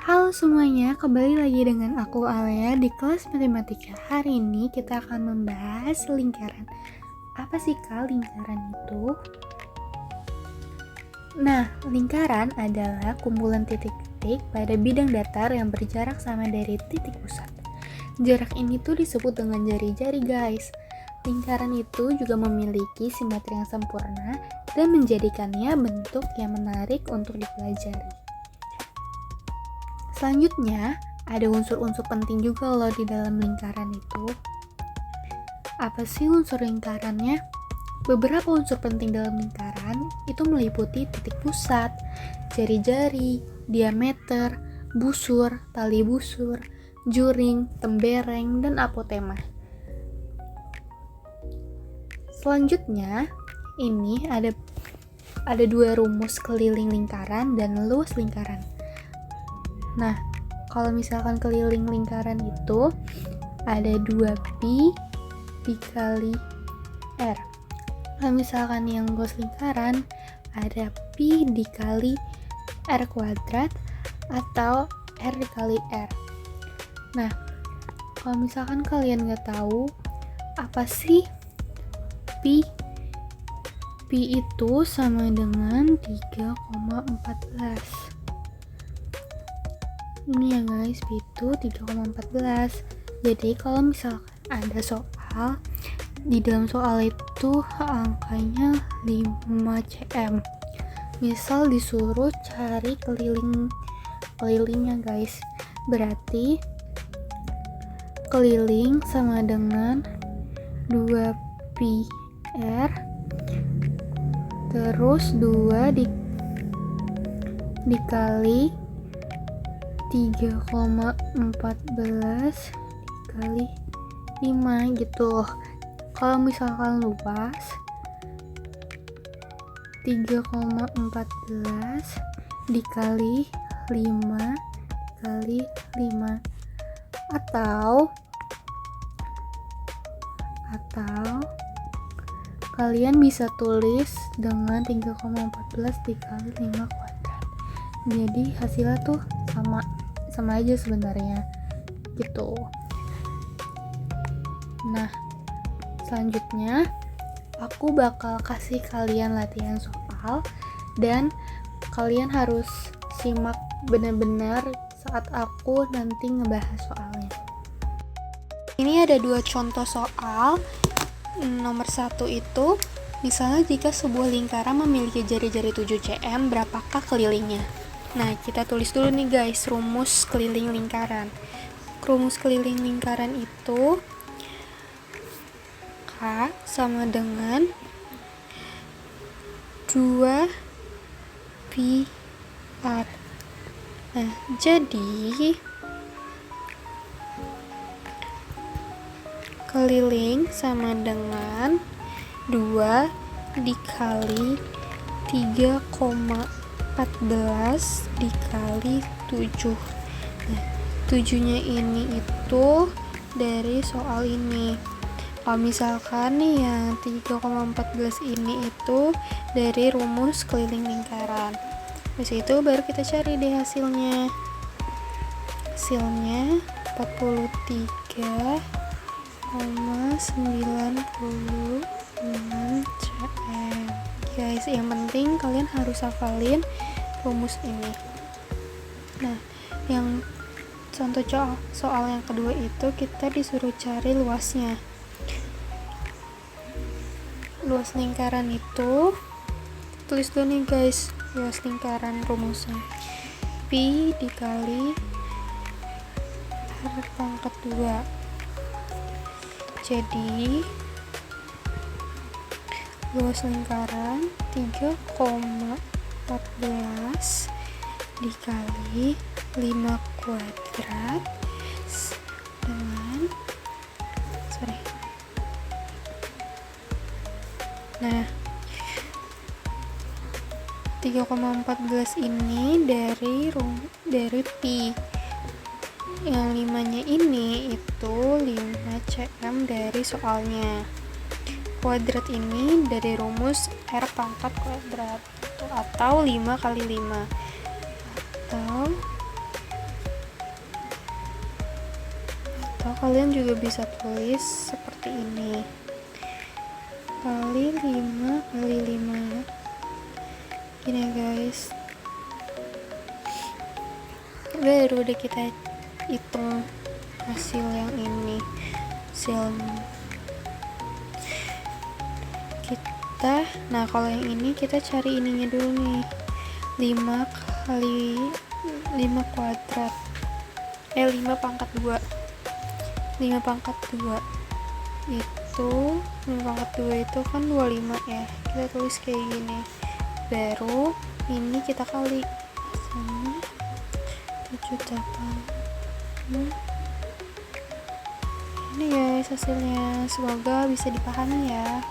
Halo semuanya, kembali lagi dengan aku Alia di kelas matematika. Hari ini kita akan membahas lingkaran. Apa sih Kak lingkaran itu? Nah, lingkaran adalah kumpulan titik-titik pada bidang datar yang berjarak sama dari titik pusat. Jarak ini tuh disebut dengan jari-jari guys. Lingkaran itu juga memiliki simetri yang sempurna dan menjadikannya bentuk yang menarik untuk dipelajari. Selanjutnya, ada unsur-unsur penting juga loh di dalam lingkaran itu. Apa sih unsur lingkarannya? Beberapa unsur penting dalam lingkaran itu meliputi titik pusat, jari-jari, diameter, busur, tali busur, juring, tembereng, dan apotema. Selanjutnya, ini ada dua rumus keliling lingkaran dan luas lingkaran. Nah, kalau misalkan keliling lingkaran itu ada 2pi dikali R. Kalau misalkan yang luas lingkaran ada pi dikali R kuadrat atau R dikali R. Nah, kalau misalkan kalian nggak tahu apa sih pi? Pi itu sama dengan 3,14. Ini ya guys, pi itu 3,14. Jadi kalau misalkan ada soal, di dalam soal itu angkanya 5 cm. Misal disuruh cari kelilingnya guys. Berarti keliling sama dengan 2pi R terus 2 dikali 3,14 dikali 5 gitu. Kalau misalkan luas 3,14 dikali 5 kali 5 atau kalian bisa tulis dengan 3,14 dikali 5 kuadrat. Jadi hasilnya tuh sama aja sebenarnya gitu. Nah, selanjutnya aku bakal kasih kalian latihan soal dan kalian harus simak benar-benar saat aku nanti ngebahas soalnya. Ini ada 2 contoh soal. Nomor 1 itu, misalnya jika sebuah lingkaran memiliki jari-jari 7 cm, berapakah kelilingnya? Nah, kita tulis dulu nih guys, rumus keliling lingkaran. Rumus keliling lingkaran itu K sama dengan 2pi R. Nah, jadi keliling sama dengan 2 dikali 3,14 dikali 7. Nah, 7-nya ini itu dari soal ini. Kalau misalkan nih yang 3,14 ini itu dari rumus keliling lingkaran. Habis itu baru kita cari deh hasilnya. Hasilnya 43,96 cm. Guys, yang penting kalian harus hafalin rumus ini. Nah, yang contoh soal yang kedua itu kita disuruh cari luasnya. Luas lingkaran itu tulis dulu nih guys, luas lingkaran rumusnya pi dikali R pangkat 2. Jadi luas lingkaran 3,14 dikali 5 kuadrat dengan Nah, 3,14 ini dari pi. Yang 5-nya ini itu 5 cm dari soalnya. Kuadrat ini dari rumus R pangkat kuadrat atau 5 kali 5 atau atau kalian juga bisa tulis seperti ini, kali 5 kali 5 gini guys. Baru deh kita hitung hasil yang ini, hasilnya kita. Nah kalau yang ini kita cari ininya dulu nih, 5 kali 5 kuadrat 5 pangkat 2, 5 pangkat 2 itu 5 pangkat 2 itu kan 25 ya, kita tulis kayak gini. Baru ini kita kali sama 7,8. Ini guys hasilnya, semoga bisa dipahami ya.